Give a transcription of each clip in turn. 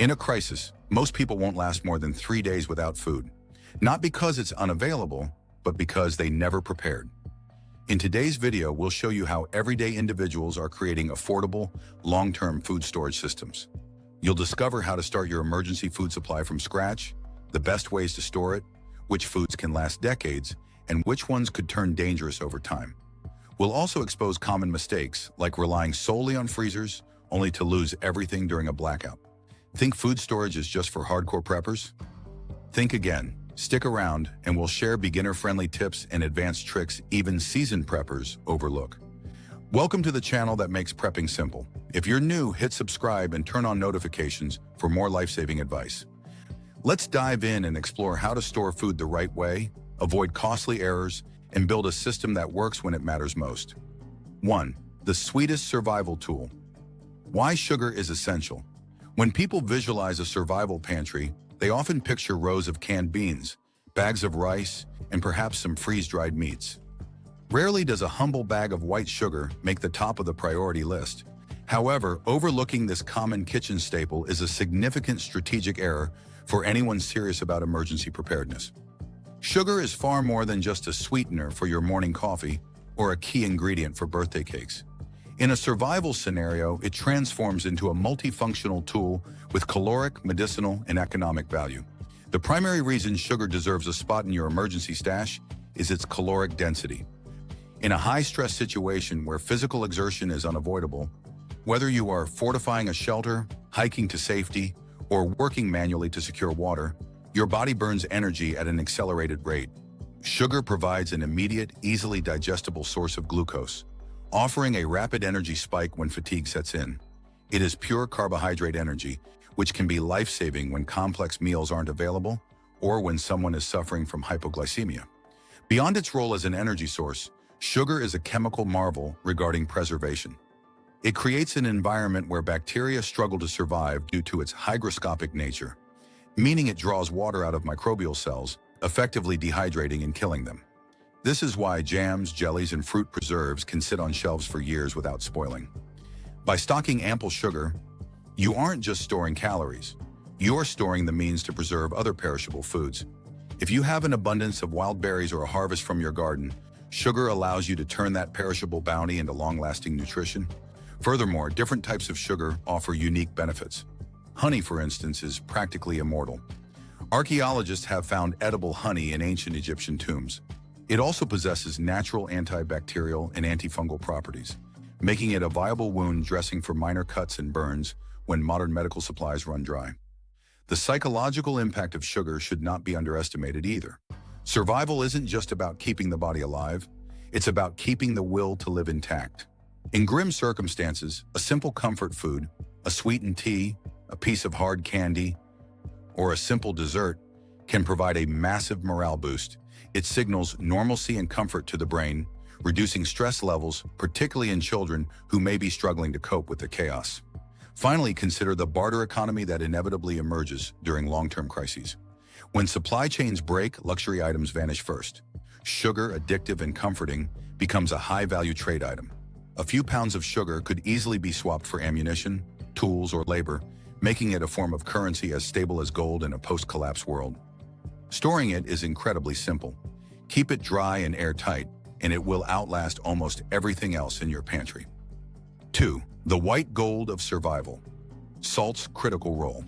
In a crisis, most people won't last more than 3 days without food. Not because it's unavailable, but because they never prepared. In today's video, we'll show you how everyday individuals are creating affordable, long-term food storage systems. You'll discover how to start your emergency food supply from scratch, the best ways to store it, which foods can last decades, and which ones could turn dangerous over time. We'll also expose common mistakes, like relying solely on freezers, only to lose everything during a blackout. Think food storage is just for hardcore preppers? Think again. Stick around, and we'll share beginner-friendly tips and advanced tricks even seasoned preppers overlook. Welcome to the channel that makes prepping simple. If you're new, hit subscribe and turn on notifications for more life-saving advice. Let's dive in and explore how to store food the right way, avoid costly errors, and build a system that works when it matters most. 1. The sweetest survival tool. Why sugar is essential. When people visualize a survival pantry, they often picture rows of canned beans, bags of rice, and perhaps some freeze-dried meats. Rarely does a humble bag of white sugar make the top of the priority list. However, overlooking this common kitchen staple is a significant strategic error for anyone serious about emergency preparedness. Sugar is far more than just a sweetener for your morning coffee or a key ingredient for birthday cakes. In a survival scenario, it transforms into a multifunctional tool with caloric, medicinal, and economic value. The primary reason sugar deserves a spot in your emergency stash is its caloric density. In a high-stress situation where physical exertion is unavoidable, whether you are fortifying a shelter, hiking to safety, or working manually to secure water, your body burns energy at an accelerated rate. Sugar provides an immediate, easily digestible source of glucose, offering a rapid energy spike when fatigue sets in. It is pure carbohydrate energy, which can be life-saving when complex meals aren't available or when someone is suffering from hypoglycemia. Beyond its role as an energy source, sugar is a chemical marvel regarding preservation. It creates an environment where bacteria struggle to survive due to its hygroscopic nature, meaning it draws water out of microbial cells, effectively dehydrating and killing them. This is why jams, jellies, and fruit preserves can sit on shelves for years without spoiling. By stocking ample sugar, you aren't just storing calories. You're storing the means to preserve other perishable foods. If you have an abundance of wild berries or a harvest from your garden, sugar allows you to turn that perishable bounty into long-lasting nutrition. Furthermore, different types of sugar offer unique benefits. Honey, for instance, is practically immortal. Archaeologists have found edible honey in ancient Egyptian tombs. It also possesses natural antibacterial and antifungal properties, making it a viable wound dressing for minor cuts and burns when modern medical supplies run dry. The psychological impact of sugar should not be underestimated either. Survival isn't just about keeping the body alive, it's about keeping the will to live intact. In grim circumstances, a simple comfort food, a sweetened tea, a piece of hard candy, or a simple dessert can provide a massive morale boost. It signals normalcy and comfort to the brain, reducing stress levels, particularly in children who may be struggling to cope with the chaos. Finally, consider the barter economy that inevitably emerges during long-term crises. When supply chains break, luxury items vanish first. Sugar, addictive and comforting, becomes a high-value trade item. A few pounds of sugar could easily be swapped for ammunition, tools, or labor, making it a form of currency as stable as gold in a post-collapse world. Storing it is incredibly simple. Keep it dry and airtight, and it will outlast almost everything else in your pantry. 2. The white gold of survival. Salt's critical role.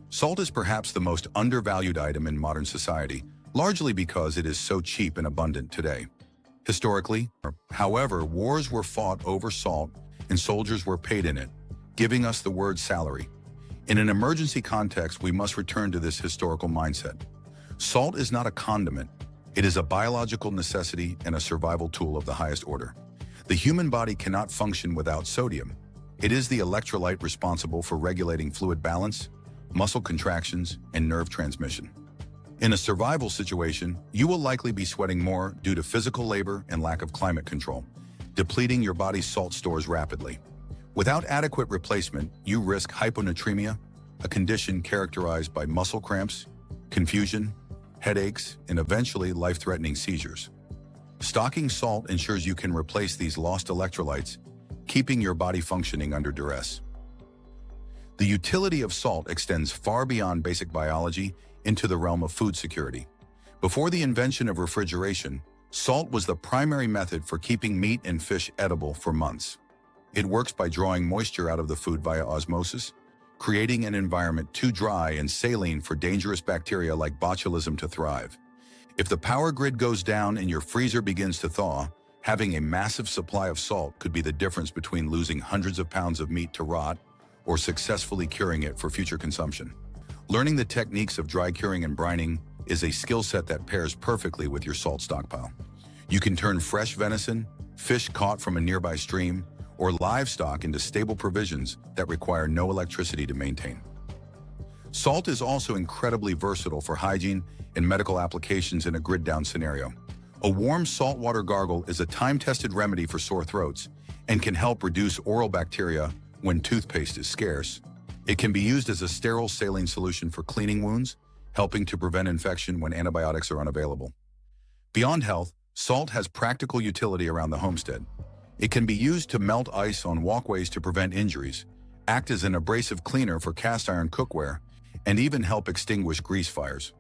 Salt is perhaps the most undervalued item in modern society, largely because it is so cheap and abundant today. Historically, however, wars were fought over salt and soldiers were paid in it, giving us the word salary. In an emergency context, we must return to this historical mindset. Salt is not a condiment. It is a biological necessity and a survival tool of the highest order. The human body cannot function without sodium. It is the electrolyte responsible for regulating fluid balance, muscle contractions, and nerve transmission. In a survival situation, you will likely be sweating more due to physical labor and lack of climate control, depleting your body's salt stores rapidly. Without adequate replacement, you risk hyponatremia, a condition characterized by muscle cramps, confusion, headaches, and eventually life-threatening seizures. Stocking salt ensures you can replace these lost electrolytes, keeping your body functioning under duress. The utility of salt extends far beyond basic biology into the realm of food security. Before the invention of refrigeration, salt was the primary method for keeping meat and fish edible for months. It works by drawing moisture out of the food via osmosis, creating an environment too dry and saline for dangerous bacteria like botulism to thrive. If the power grid goes down and your freezer begins to thaw, having a massive supply of salt could be the difference between losing hundreds of pounds of meat to rot or successfully curing it for future consumption. Learning the techniques of dry curing and brining is a skill set that pairs perfectly with your salt stockpile. You can turn fresh venison, fish caught from a nearby stream, or livestock into stable provisions that require no electricity to maintain. Salt is also incredibly versatile for hygiene and medical applications in a grid-down scenario. A warm saltwater gargle is a time-tested remedy for sore throats and can help reduce oral bacteria when toothpaste is scarce. It can be used as a sterile saline solution for cleaning wounds, helping to prevent infection when antibiotics are unavailable. Beyond health, salt has practical utility around the homestead. It can be used to melt ice on walkways to prevent injuries, act as an abrasive cleaner for cast iron cookware, and even help extinguish grease fires.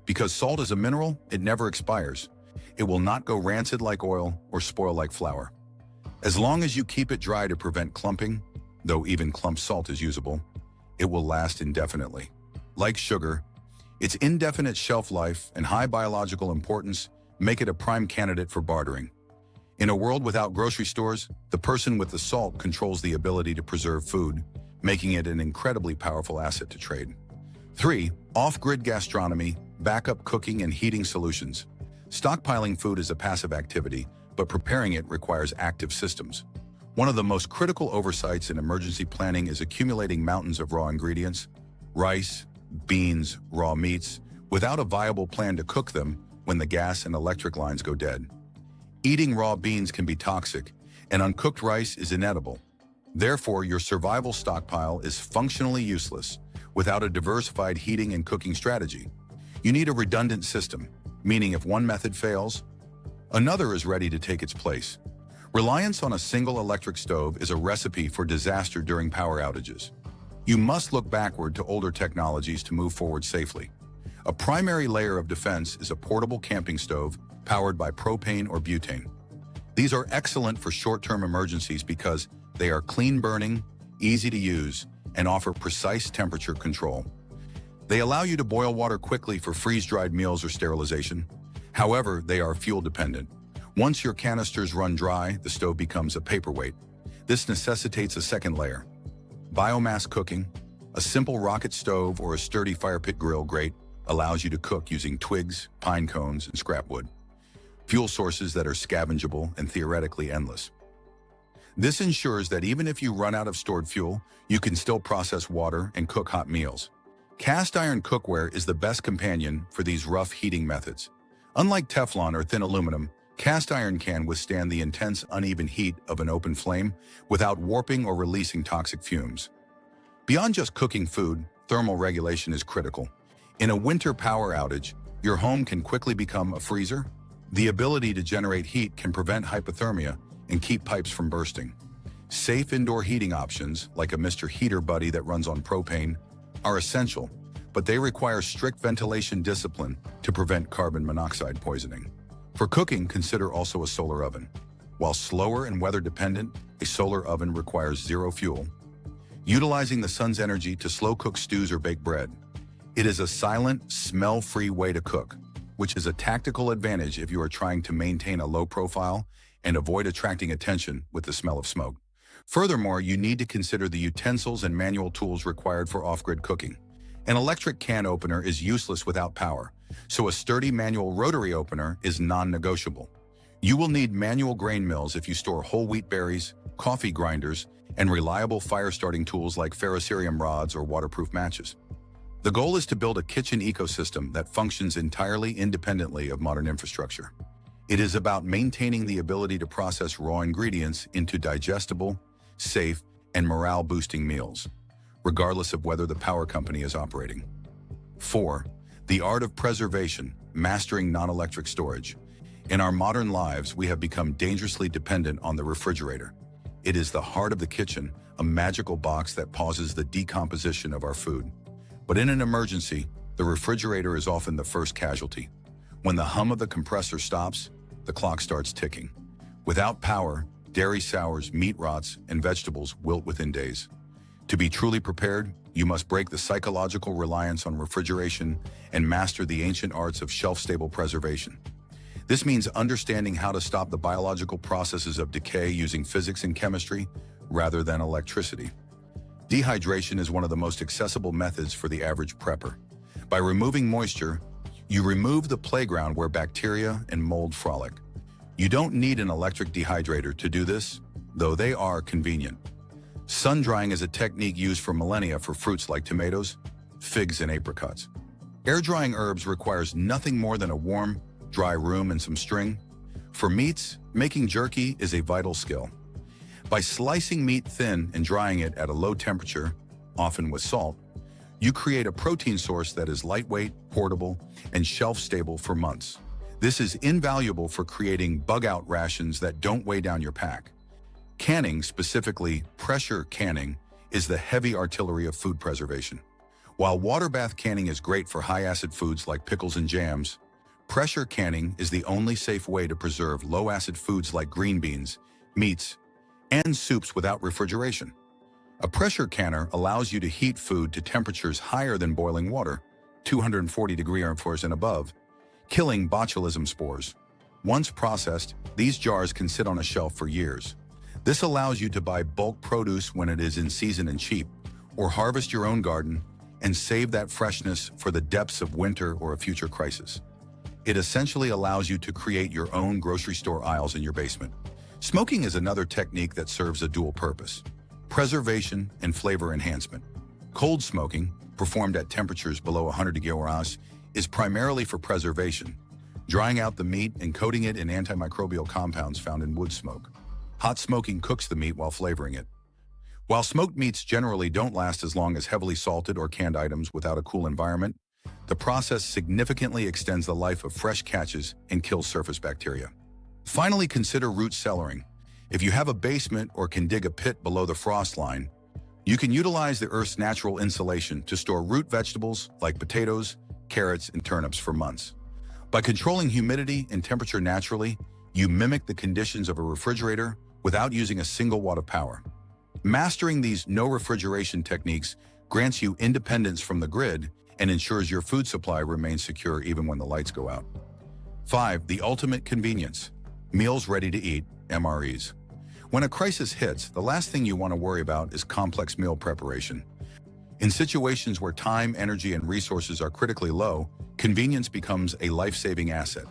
Because salt is a mineral, it never expires. It will not go rancid like oil or spoil like flour. As long as you keep it dry to prevent clumping, though even clumped salt is usable, it will last indefinitely. Like sugar, its indefinite shelf life and high biological importance make it a prime candidate for bartering. In a world without grocery stores, the person with the salt controls the ability to preserve food, making it an incredibly powerful asset to trade. 3. Off-grid gastronomy, backup cooking and heating solutions. Stockpiling food is a passive activity, but preparing it requires active systems. One of the most critical oversights in emergency planning is accumulating mountains of raw ingredients, rice, beans, raw meats, without a viable plan to cook them when the gas and electric lines go dead. Eating raw beans can be toxic, and uncooked rice is inedible. Therefore, your survival stockpile is functionally useless without a diversified heating and cooking strategy. You need a redundant system, meaning if one method fails, another is ready to take its place. Reliance on a single electric stove is a recipe for disaster during power outages. You must look backward to older technologies to move forward safely. A primary layer of defense is a portable camping stove powered by propane or butane. These are excellent for short-term emergencies because they are clean-burning, easy to use, and offer precise temperature control. They allow you to boil water quickly for freeze-dried meals or sterilization. However, they are fuel-dependent. Once your canisters run dry, the stove becomes a paperweight. This necessitates a second layer. Biomass cooking, a simple rocket stove or a sturdy fire pit grill grate allows you to cook using twigs, pine cones, and scrap wood. Fuel sources that are scavengeable and theoretically endless. This ensures that even if you run out of stored fuel, you can still process water and cook hot meals. Cast iron cookware is the best companion for these rough heating methods. Unlike Teflon or thin aluminum, cast iron can withstand the intense, uneven heat of an open flame without warping or releasing toxic fumes. Beyond just cooking food, thermal regulation is critical. In a winter power outage, your home can quickly become a freezer. The ability to generate heat can prevent hypothermia and keep pipes from bursting. Safe indoor heating options, like a Mr. Heater Buddy that runs on propane, are essential, but they require strict ventilation discipline to prevent carbon monoxide poisoning. For cooking, consider also a solar oven. While slower and weather-dependent, a solar oven requires zero fuel, utilizing the sun's energy to slow-cook stews or bake bread. It is a silent, smell-free way to cook, which is a tactical advantage if you are trying to maintain a low profile and avoid attracting attention with the smell of smoke. Furthermore, you need to consider the utensils and manual tools required for off-grid cooking. An electric can opener is useless without power, so a sturdy manual rotary opener is non-negotiable. You will need manual grain mills if you store whole wheat berries, coffee grinders, and reliable fire-starting tools like ferrocerium rods or waterproof matches. The goal is to build a kitchen ecosystem that functions entirely independently of modern infrastructure. It is about maintaining the ability to process raw ingredients into digestible, safe, and morale-boosting meals, regardless of whether the power company is operating. 4. The art of preservation, mastering non-electric storage. In our modern lives, we have become dangerously dependent on the refrigerator. It is the heart of the kitchen, a magical box that pauses the decomposition of our food. But in an emergency, the refrigerator is often the first casualty. When the hum of the compressor stops, the clock starts ticking. Without power, dairy sours, meat rots, and vegetables wilt within days. To be truly prepared, you must break the psychological reliance on refrigeration and master the ancient arts of shelf-stable preservation. This means understanding how to stop the biological processes of decay using physics and chemistry rather than electricity. Dehydration is one of the most accessible methods for the average prepper. By removing moisture, you remove the playground where bacteria and mold frolic. You don't need an electric dehydrator to do this, though they are convenient. Sun drying is a technique used for millennia for fruits like tomatoes, figs, and apricots. Air drying herbs requires nothing more than a warm, dry room and some string. For meats, making jerky is a vital skill. By slicing meat thin and drying it at a low temperature, often with salt, you create a protein source that is lightweight, portable, and shelf-stable for months. This is invaluable for creating bug-out rations that don't weigh down your pack. Canning, specifically pressure canning, is the heavy artillery of food preservation. While water bath canning is great for high-acid foods like pickles and jams, pressure canning is the only safe way to preserve low-acid foods like green beans, meats, and soups without refrigeration. A pressure canner allows you to heat food to temperatures higher than boiling water, 240 degrees Fahrenheit and above, killing botulism spores. Once processed, these jars can sit on a shelf for years. This allows you to buy bulk produce when it is in season and cheap, or harvest your own garden and save that freshness for the depths of winter or a future crisis. It essentially allows you to create your own grocery store aisles in your basement. Smoking is another technique that serves a dual purpose: preservation and flavor enhancement. Cold smoking, performed at temperatures below 100 degrees Fahrenheit, is primarily for preservation, drying out the meat and coating it in antimicrobial compounds found in wood smoke. Hot smoking cooks the meat while flavoring it. While smoked meats generally don't last as long as heavily salted or canned items without a cool environment, the process significantly extends the life of fresh catches and kills surface bacteria. Finally, consider root cellaring. If you have a basement or can dig a pit below the frost line, you can utilize the Earth's natural insulation to store root vegetables like potatoes, carrots, and turnips for months. By controlling humidity and temperature naturally, you mimic the conditions of a refrigerator without using a single watt of power. Mastering these no-refrigeration techniques grants you independence from the grid and ensures your food supply remains secure even when the lights go out. 5. The ultimate convenience: meals ready to eat, MREs. When a crisis hits, the last thing you want to worry about is complex meal preparation. In situations where time, energy, and resources are critically low, convenience becomes a life-saving asset.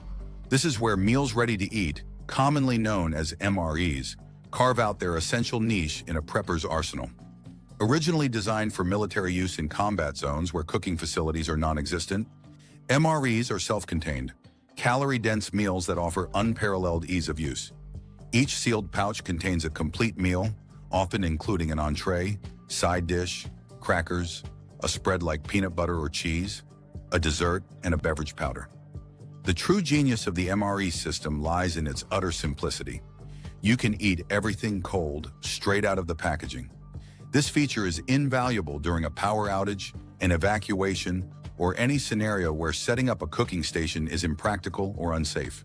This is where meals ready to eat, commonly known as MREs, carve out their essential niche in a prepper's arsenal. Originally designed for military use in combat zones where cooking facilities are non-existent, MREs are self-contained, calorie-dense meals that offer unparalleled ease of use. Each sealed pouch contains a complete meal, often including an entree, side dish, crackers, a spread like peanut butter or cheese, a dessert, and a beverage powder. The true genius of the MRE system lies in its utter simplicity. You can eat everything cold, straight out of the packaging. This feature is invaluable during a power outage, an evacuation, or any scenario where setting up a cooking station is impractical or unsafe.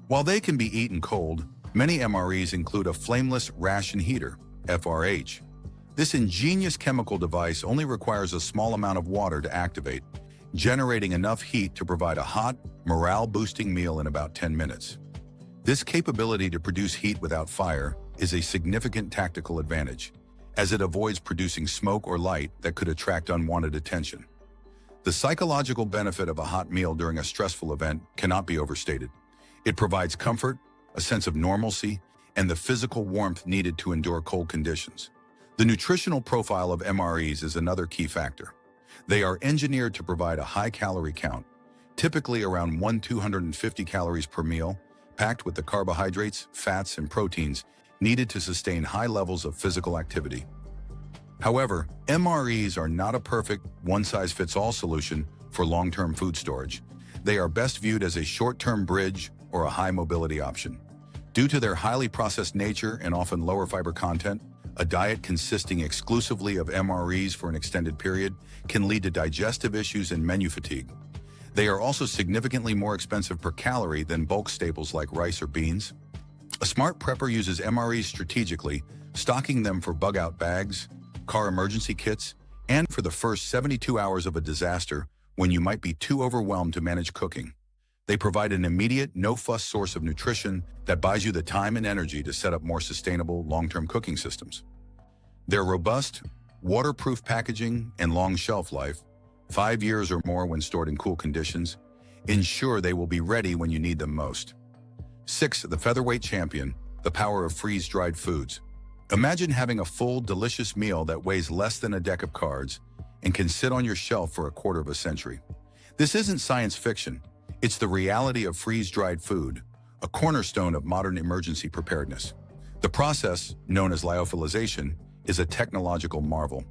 While they can be eaten cold, many MREs include a flameless ration heater, FRH. This ingenious chemical device only requires a small amount of water to activate, generating enough heat to provide a hot, morale-boosting meal in about 10 minutes. This capability to produce heat without fire is a significant tactical advantage, as it avoids producing smoke or light that could attract unwanted attention. The psychological benefit of a hot meal during a stressful event cannot be overstated. It provides comfort, a sense of normalcy, and the physical warmth needed to endure cold conditions. The nutritional profile of MREs is another key factor. They are engineered to provide a high calorie count, typically around 250 calories per meal, packed with the carbohydrates, fats, and proteins needed to sustain high levels of physical activity. However, MREs are not a perfect one-size-fits-all solution for long-term food storage. They are best viewed as a short-term bridge or a high-mobility option. Due to their highly processed nature and often lower fiber content, A diet consisting exclusively of MREs for an extended period can lead to digestive issues and menu fatigue. They are also significantly more expensive per calorie than bulk staples like rice or beans. A smart prepper uses MREs strategically, stocking them for bug-out bags, car emergency kits, and for the first 72 hours of a disaster when you might be too overwhelmed to manage cooking. They provide an immediate, no-fuss source of nutrition that buys you the time and energy to set up more sustainable, long-term cooking systems. Their robust, waterproof packaging and long shelf life, 5 years or more when stored in cool conditions, ensure they will be ready when you need them most. 6. The featherweight champion, the power of freeze-dried foods. Imagine having a full, delicious meal that weighs less than a deck of cards and can sit on your shelf for a quarter of a century. This isn't science fiction. It's the reality of freeze-dried food, a cornerstone of modern emergency preparedness. The process, known as lyophilization, is a technological marvel.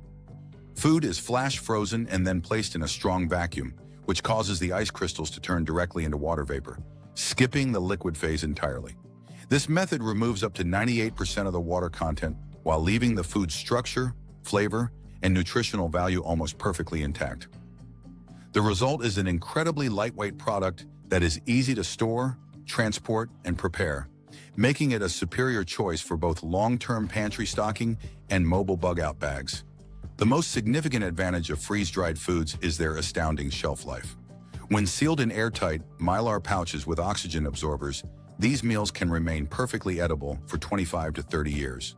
Food is flash frozen and then placed in a strong vacuum, which causes the ice crystals to turn directly into water vapor, skipping the liquid phase entirely. This method removes up to 98% of the water content while leaving the food's structure, flavor, and nutritional value almost perfectly intact. The result is an incredibly lightweight product that is easy to store, transport, and prepare, making it a superior choice for both long-term pantry stocking and mobile bug-out bags. The most significant advantage of freeze-dried foods is their astounding shelf life. When sealed in airtight, mylar pouches with oxygen absorbers, these meals can remain perfectly edible for 25 to 30 years.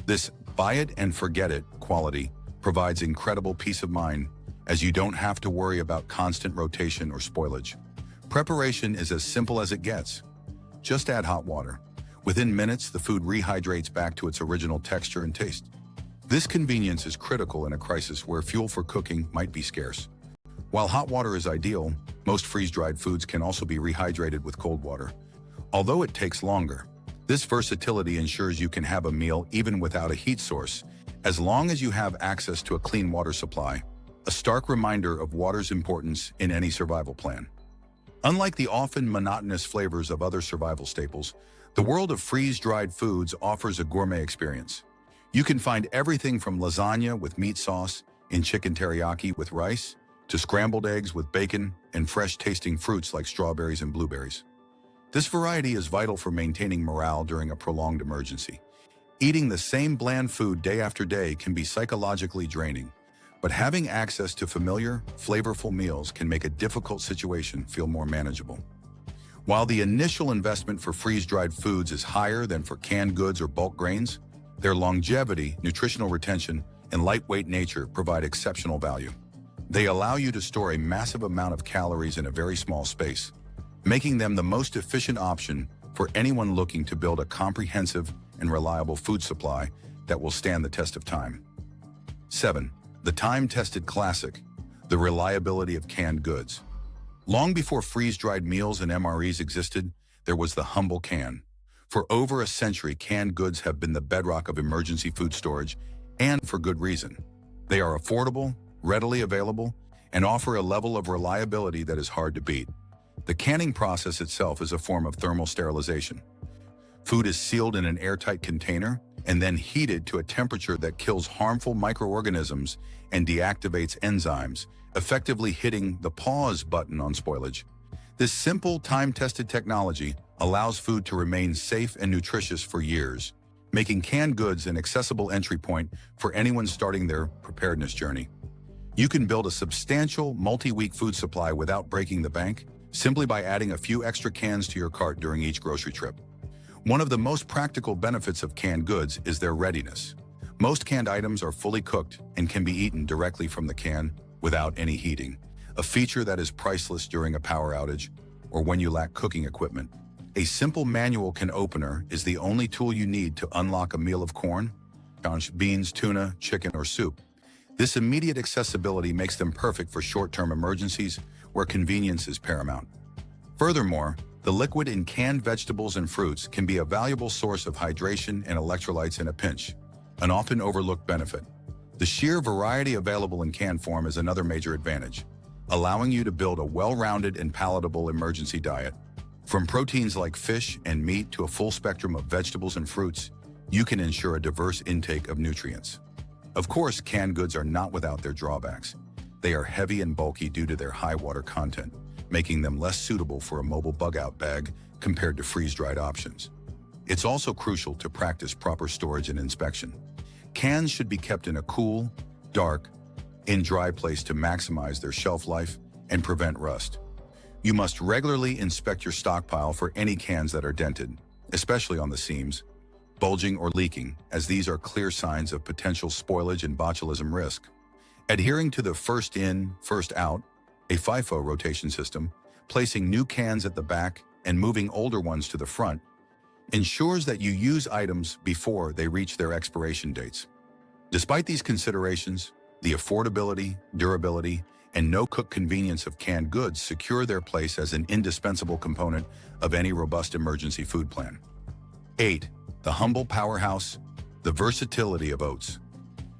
This buy it and forget it quality provides incredible peace of mind, as you don't have to worry about constant rotation or spoilage. Preparation is as simple as it gets. Just add hot water. Within minutes, the food rehydrates back to its original texture and taste. This convenience is critical in a crisis where fuel for cooking might be scarce. While hot water is ideal, most freeze-dried foods can also be rehydrated with cold water. Although it takes longer, this versatility ensures you can have a meal even without a heat source, as long as you have access to a clean water supply. A stark reminder of water's importance in any survival plan. Unlike the often monotonous flavors of other survival staples, the world of freeze-dried foods offers a gourmet experience. You can find everything from lasagna with meat sauce and chicken teriyaki with rice, to scrambled eggs with bacon and fresh-tasting fruits like strawberries and blueberries. This variety is vital for maintaining morale during a prolonged emergency. Eating the same bland food day after day can be psychologically draining, but having access to familiar, flavorful meals can make a difficult situation feel more manageable. While the initial investment for freeze-dried foods is higher than for canned goods or bulk grains, their longevity, nutritional retention, and lightweight nature provide exceptional value. They allow you to store a massive amount of calories in a very small space, making them the most efficient option for anyone looking to build a comprehensive and reliable food supply that will stand the test of time. 7. The time-tested classic, the reliability of canned goods. Long before freeze-dried meals and MREs existed, there was the humble can. For over a century, canned goods have been the bedrock of emergency food storage, and for good reason. They are affordable, readily available, and offer a level of reliability that is hard to beat. The canning process itself is a form of thermal sterilization. Food is sealed in an airtight container and then heated to a temperature that kills harmful microorganisms and deactivates enzymes, effectively hitting the pause button on spoilage. This simple, time-tested technology allows food to remain safe and nutritious for years, making canned goods an accessible entry point for anyone starting their preparedness journey. You can build a substantial, multi-week food supply without breaking the bank, simply by adding a few extra cans to your cart during each grocery trip. One of the most practical benefits of canned goods is their readiness. Most canned items are fully cooked and can be eaten directly from the can without any heating, a feature that is priceless during a power outage or when you lack cooking equipment. A simple manual can opener is the only tool you need to unlock a meal of corn, beans, tuna, chicken, or soup. This immediate accessibility makes them perfect for short-term emergencies where convenience is paramount. Furthermore, the liquid in canned vegetables and fruits can be a valuable source of hydration and electrolytes in a pinch, an often overlooked benefit. The sheer variety available in canned form is another major advantage, allowing you to build a well-rounded and palatable emergency diet. From proteins like fish and meat to a full spectrum of vegetables and fruits, you can ensure a diverse intake of nutrients. Of course, canned goods are not without their drawbacks. They are heavy and bulky due to their high water content, making them less suitable for a mobile bug-out bag compared to freeze-dried options. It's also crucial to practice proper storage and inspection. Cans should be kept in a cool, dark, and dry place to maximize their shelf life and prevent rust. You must regularly inspect your stockpile for any cans that are dented, especially on the seams, bulging or leaking, as these are clear signs of potential spoilage and botulism risk. Adhering to the first in, first out, a FIFO rotation system, placing new cans at the back and moving older ones to the front, ensures that you use items before they reach their expiration dates. Despite these considerations, the affordability, durability, and no-cook convenience of canned goods secure their place as an indispensable component of any robust emergency food plan. 8. The humble powerhouse, the versatility of oats.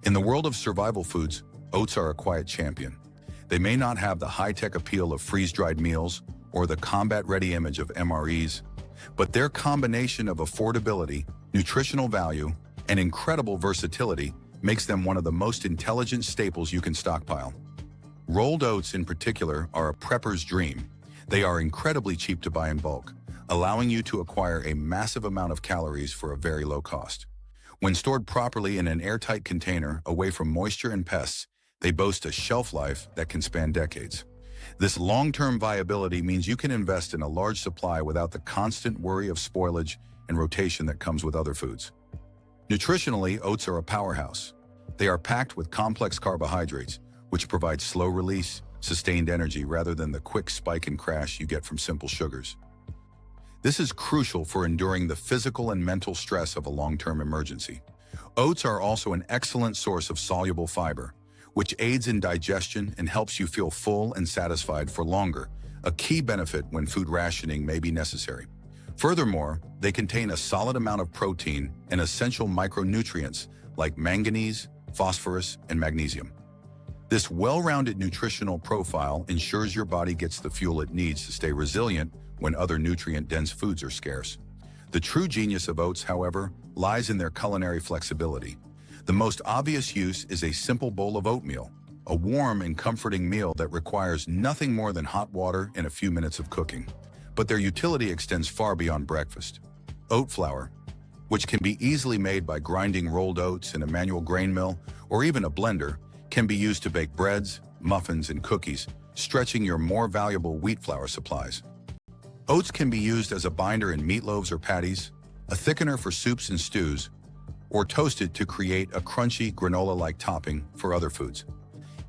In the world of survival foods, oats are a quiet champion. They may not have the high-tech appeal of freeze-dried meals or the combat-ready image of MREs, but their combination of affordability, nutritional value, and incredible versatility makes them one of the most intelligent staples you can stockpile. Rolled oats in particular are a prepper's dream. They are incredibly cheap to buy in bulk, allowing you to acquire a massive amount of calories for a very low cost. When stored properly in an airtight container away from moisture and pests, they boast a shelf life that can span decades. This long-term viability means you can invest in a large supply without the constant worry of spoilage and rotation that comes with other foods. Nutritionally, oats are a powerhouse. They are packed with complex carbohydrates, which provide slow release, sustained energy rather than the quick spike and crash you get from simple sugars. This is crucial for enduring the physical and mental stress of a long-term emergency. Oats are also an excellent source of soluble fiber, which aids in digestion and helps you feel full and satisfied for longer, a key benefit when food rationing may be necessary. Furthermore, they contain a solid amount of protein and essential micronutrients like manganese, phosphorus, and magnesium. This well-rounded nutritional profile ensures your body gets the fuel it needs to stay resilient when other nutrient-dense foods are scarce. The true genius of oats, however, lies in their culinary flexibility. The most obvious use is a simple bowl of oatmeal, a warm and comforting meal that requires nothing more than hot water and a few minutes of cooking. But their utility extends far beyond breakfast. Oat flour, which can be easily made by grinding rolled oats in a manual grain mill or even a blender, can be used to bake breads, muffins, and cookies, stretching your more valuable wheat flour supplies. Oats can be used as a binder in meatloaves or patties, a thickener for soups and stews, or toasted to create a crunchy granola-like topping for other foods.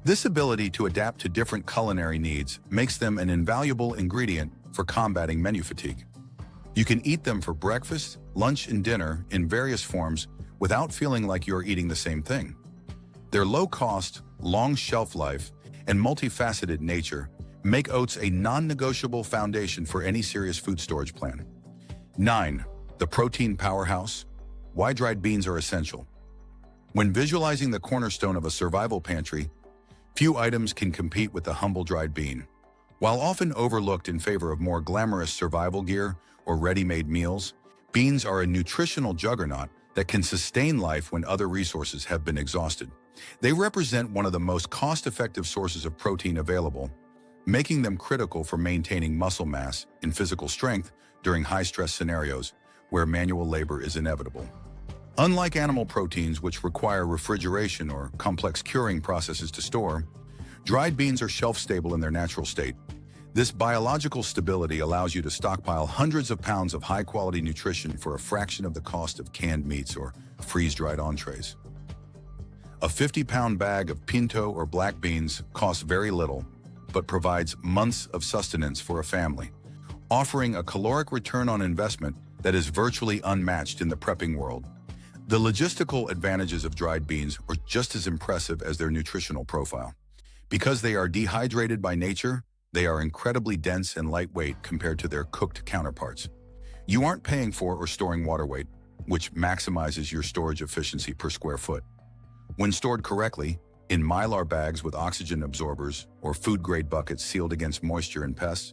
This ability to adapt to different culinary needs makes them an invaluable ingredient for combating menu fatigue. You can eat them for breakfast, lunch, and dinner in various forms without feeling like you're eating the same thing. Their low cost, long shelf life, and multifaceted nature make oats a non-negotiable foundation for any serious food storage plan. 9. The protein powerhouse. Why dried beans are essential. When visualizing the cornerstone of a survival pantry, few items can compete with the humble dried bean. While often overlooked in favor of more glamorous survival gear or ready-made meals, beans are a nutritional juggernaut that can sustain life when other resources have been exhausted. They represent one of the most cost-effective sources of protein available, making them critical for maintaining muscle mass and physical strength during high-stress scenarios where manual labor is inevitable. Unlike animal proteins, which require refrigeration or complex curing processes to store, dried beans are shelf-stable in their natural state. This biological stability allows you to stockpile hundreds of pounds of high-quality nutrition for a fraction of the cost of canned meats or freeze-dried entrees. A 50-pound bag of pinto or black beans costs very little, but provides months of sustenance for a family, offering a caloric return on investment that is virtually unmatched in the prepping world. The logistical advantages of dried beans are just as impressive as their nutritional profile. Because they are dehydrated by nature, they are incredibly dense and lightweight compared to their cooked counterparts. You aren't paying for or storing water weight, which maximizes your storage efficiency per square foot. When stored correctly, in mylar bags with oxygen absorbers or food-grade buckets sealed against moisture and pests,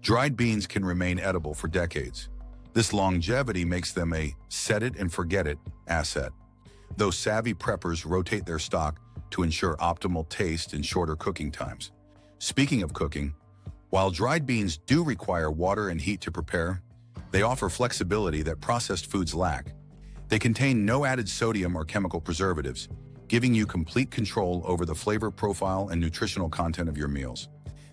dried beans can remain edible for decades. This longevity makes them a set-it-and-forget-it asset, though savvy preppers rotate their stock to ensure optimal taste and shorter cooking times. Speaking of cooking, while dried beans do require water and heat to prepare, they offer flexibility that processed foods lack. They contain no added sodium or chemical preservatives, giving you complete control over the flavor profile and nutritional content of your meals.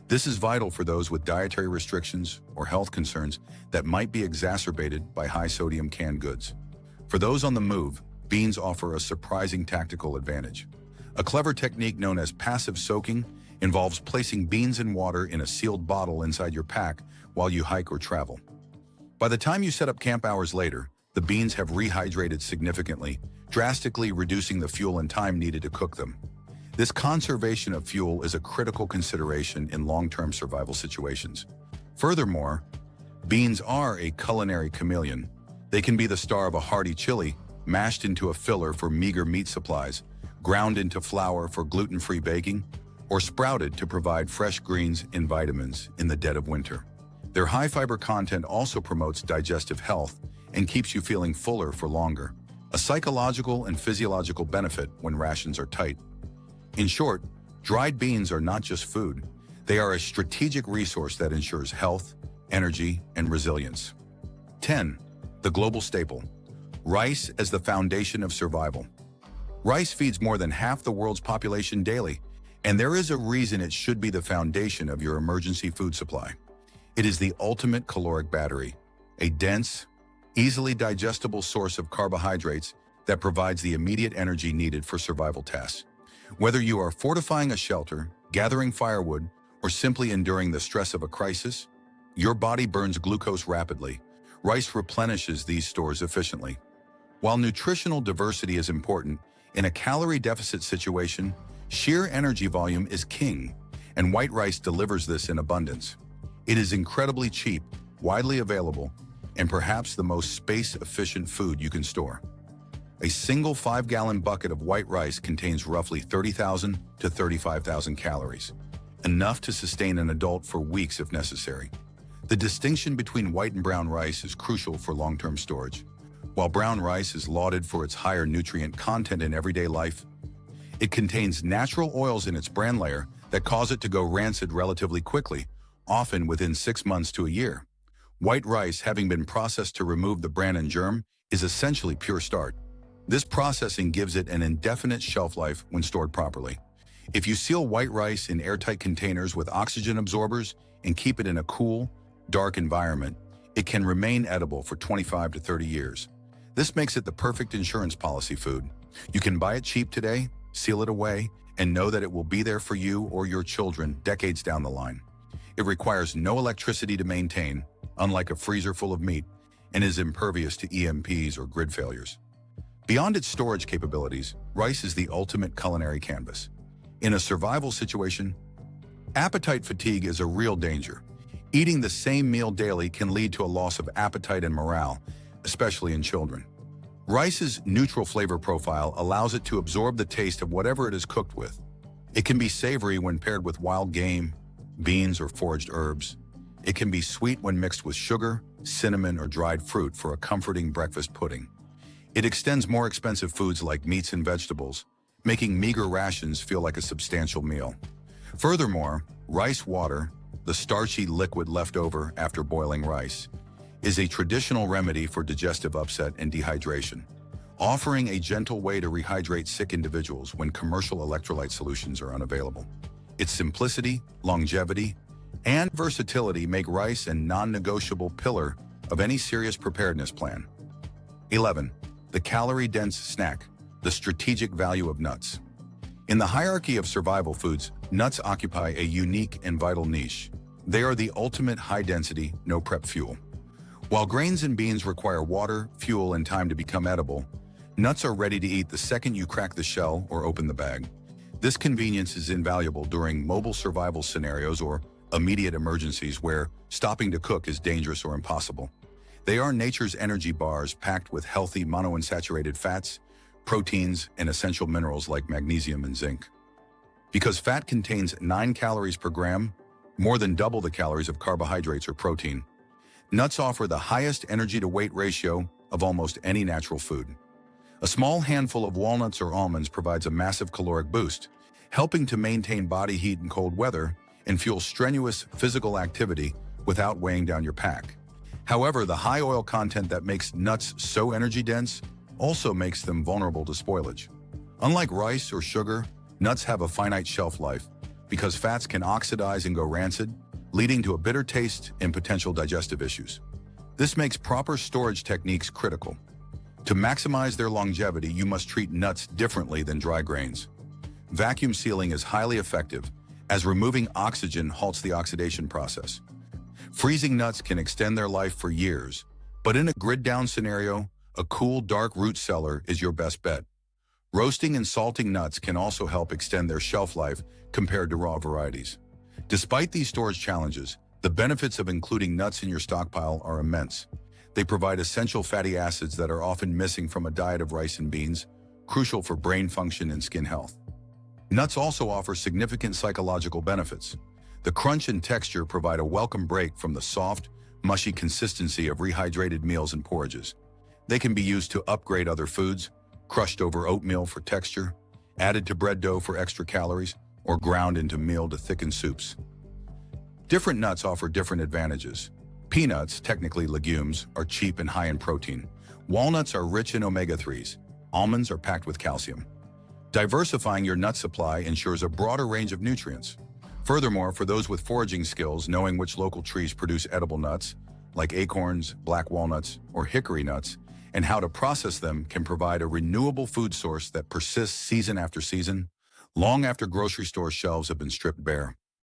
This is vital for those with dietary restrictions or health concerns that might be exacerbated by high-sodium canned goods. For those on the move, beans offer a surprising tactical advantage. A clever technique known as passive soaking involves placing beans in water in a sealed bottle inside your pack while you hike or travel. By the time you set up camp hours later, the beans have rehydrated significantly, drastically reducing the fuel and time needed to cook them. This conservation of fuel is a critical consideration in long-term survival situations. Furthermore, beans are a culinary chameleon. They can be the star of a hearty chili, mashed into a filler for meager meat supplies, ground into flour for gluten-free baking, or sprouted to provide fresh greens and vitamins in the dead of winter. Their high-fiber content also promotes digestive health and keeps you feeling fuller for longer, a psychological and physiological benefit when rations are tight. In short, dried beans are not just food. They are a strategic resource that ensures health, energy, and resilience. 10. The global staple. Rice as the foundation of survival. Rice feeds more than half the world's population daily, and there is a reason it should be the foundation of your emergency food supply. It is the ultimate caloric battery, a dense, easily digestible source of carbohydrates that provides the immediate energy needed for survival tasks. Whether you are fortifying a shelter, gathering firewood, or simply enduring the stress of a crisis, your body burns glucose rapidly. Rice replenishes these stores efficiently. While nutritional diversity is important, in a calorie deficit situation, sheer energy volume is king, and white rice delivers this in abundance. It is incredibly cheap, widely available, and perhaps the most space-efficient food you can store. A single 5-gallon bucket of white rice contains roughly 30,000 to 35,000 calories, enough to sustain an adult for weeks if necessary. The distinction between white and brown rice is crucial for long-term storage. While brown rice is lauded for its higher nutrient content in everyday life, it contains natural oils in its bran layer that cause it to go rancid relatively quickly, often within 6 months to a year. White rice, having been processed to remove the bran and germ, is essentially pure starch. This processing gives it an indefinite shelf life when stored properly. If you seal white rice in airtight containers with oxygen absorbers and keep it in a cool, dark environment, it can remain edible for 25 to 30 years. This makes it the perfect insurance policy food. You can buy it cheap today, seal it away, and know that it will be there for you or your children decades down the line. It requires no electricity to maintain, unlike a freezer full of meat, and is impervious to EMPs or grid failures. Beyond its storage capabilities, rice is the ultimate culinary canvas. In a survival situation, appetite fatigue is a real danger. Eating the same meal daily can lead to a loss of appetite and morale, especially in children. Rice's neutral flavor profile allows it to absorb the taste of whatever it is cooked with. It can be savory when paired with wild game, beans, or foraged herbs. It can be sweet when mixed with sugar, cinnamon, or dried fruit for a comforting breakfast pudding. It extends more expensive foods like meats and vegetables, making meager rations feel like a substantial meal. Furthermore, rice water, the starchy liquid left over after boiling rice, is a traditional remedy for digestive upset and dehydration, offering a gentle way to rehydrate sick individuals when commercial electrolyte solutions are unavailable. Its simplicity, longevity, and versatility make rice a non-negotiable pillar of any serious preparedness plan. 11. The calorie-dense snack, the strategic value of nuts. In the hierarchy of survival foods, nuts occupy a unique and vital niche. They are the ultimate high-density, no-prep fuel. While grains and beans require water, fuel, and time to become edible, nuts are ready to eat the second you crack the shell or open the bag. This convenience is invaluable during mobile survival scenarios or immediate emergencies where stopping to cook is dangerous or impossible. They are nature's energy bars packed with healthy monounsaturated fats, proteins, and essential minerals like magnesium and zinc. Because fat contains 9 calories per gram, more than double the calories of carbohydrates or protein, Nuts offer the highest energy-to-weight ratio of almost any natural food. A small handful of walnuts or almonds provides a massive caloric boost, helping to maintain body heat in cold weather and fuel strenuous physical activity without weighing down your pack. However, the high oil content that makes nuts so energy-dense also makes them vulnerable to spoilage. Unlike rice or sugar, nuts have a finite shelf life because fats can oxidize and go rancid, leading to a bitter taste and potential digestive issues. This makes proper storage techniques critical. To maximize their longevity, you must treat nuts differently than dry grains. Vacuum sealing is highly effective, as removing oxygen halts the oxidation process. Freezing nuts can extend their life for years, but in a grid-down scenario, a cool, dark root cellar is your best bet. Roasting and salting nuts can also help extend their shelf life compared to raw varieties. Despite these storage challenges, the benefits of including nuts in your stockpile are immense. They provide essential fatty acids that are often missing from a diet of rice and beans, crucial for brain function and skin health. Nuts also offer significant psychological benefits. The crunch and texture provide a welcome break from the soft, mushy consistency of rehydrated meals and porridges. They can be used to upgrade other foods, crushed over oatmeal for texture, added to bread dough for extra calories, or ground into meal to thicken soups. Different nuts offer different advantages. Peanuts, technically legumes, are cheap and high in protein. Walnuts are rich in omega-3s. Almonds are packed with calcium. Diversifying your nut supply ensures a broader range of nutrients. Furthermore, for those with foraging skills, knowing which local trees produce edible nuts, like acorns, black walnuts, or hickory nuts, and how to process them can provide a renewable food source that persists season after season, long after grocery store shelves have been stripped bare.